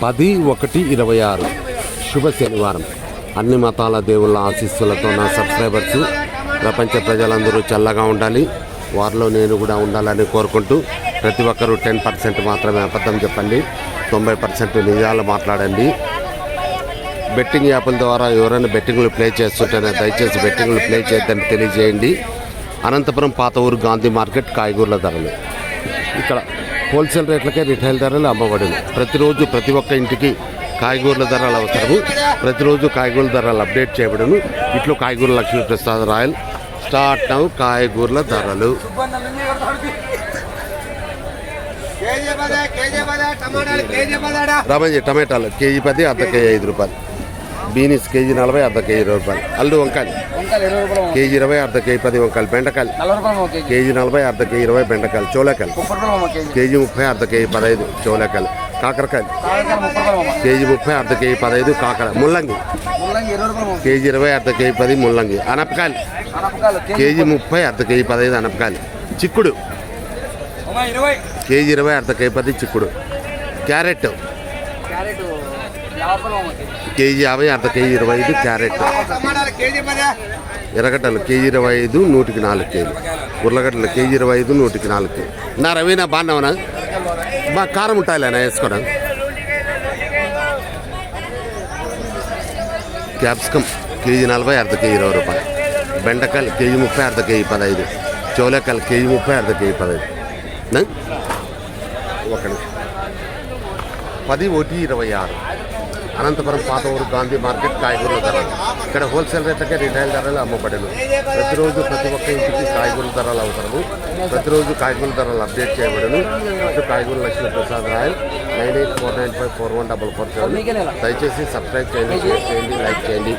10/1/26 శుభ శనివారం. అన్ని మతాల దేవుళ్ళ ఆశీస్సులతో నా సబ్స్క్రైబర్స్ ప్రపంచ ప్రజలందరూ చల్లగా ఉండాలి, వారిలో నేను కూడా ఉండాలని కోరుకుంటూ ప్రతి ఒక్కరూ 10% మాత్రమే అబద్ధం చెప్పండి, 90% నిజాలు మాట్లాడండి. బెట్టింగ్ యాప్ల ద్వారా ఎవరైనా బెట్టింగ్లు ప్లే చేస్తుంటేనే దయచేసి బెట్టింగ్లు ప్లే చేయొద్దని తెలియజేయండి. అనంతపురం పాత ఊరు గాంధీ మార్కెట్ కాయగూరల ధరలు ఇక్కడ హోల్సేల్ రేట్లకే రిటైల్ ధరలు అమ్మబడును. ప్రతిరోజు ప్రతి ఒక్క ఇంటికి కాయగూరల ధరలు అవసరము. ప్రతిరోజు కాయగూరల ధరలు అప్డేట్ చేయబడును. ఇట్లు కాయగూర లక్ష్మీప్రసాద్ రాయల్ స్టార్ట్ నౌ. కాయగూరల ధరలు రమజీ టమాటాలు కేజీ 10, అర్ధ కేజీ 5 రూపాయలు. బీనీస్ కేజీ 40, అర్ధ కేజీ 20 రూపాయలు. అల్లు వంకాయలు కేజీ 20, అర్ధ కేజీ 10 వంకాయలు. బెండకాయలు కేజీ 40, అర్ధ కేజీ 20 బెండకాయలు. చోళకాయలు కేజీ 30, అర్ధ కేజీ 15 చోళకాయలు. కాకరకాయలు కేజీ 30, అర్ధ కేజీ 15 కాకర. ముల్లంగి కేజీ 20, అర్ధ కేజీ 10 ముల్లంగి. అనపకాయలు కేజీ 30, అర్ధ కేజీ 15 అనపకాయలు. చిక్కుడు కేజీ 20, అర్ధ కేజీ 10 చిక్కుడు. క్యారెట్ కేజీ 50, అర్ధ కేజీ 25 క్యారెట్. ఎర్రగడ్డలు కేజీ 25, 104 కేజీ. ఉర్లగడ్డలు కేజీ 25, 104 కేజీ. నా రవీనా బాగున్నావునా? బాగా కారం ఉంటాయిలేనా వేసుకోవడం. క్యాప్సికమ్ కేజీ 40, అర్ధ కేజీ 20 రూపాయలు. బెండకాయలు కేజీ 30, అర్ధ కేజీ 15. చోళకాయలు కేజీ 30, అర్ధ కేజీ 15. 10/1/26 అనంతపురం పాత ఊరు గాంధీ మార్కెట్ కాయగూరల ధరలు ఇక్కడ హోల్సేల్ రేట్లకే రిటైల్ ధరలు అమ్మబడను. ప్రతిరోజు ప్రతి ఒక్క ఇంటికి కాయగూరల ధరలు అవసరము. ప్రతిరోజు కాయగూరల ధరలు అప్డేట్ చేయబడను. ఇటు కాయగూర లక్ష్మీప్రసాద్ రాయల్ 9849541447. దయచేసి సబ్స్క్రైబ్ చేయండి, షేర్ చేయండి, లైక్ చేయండి.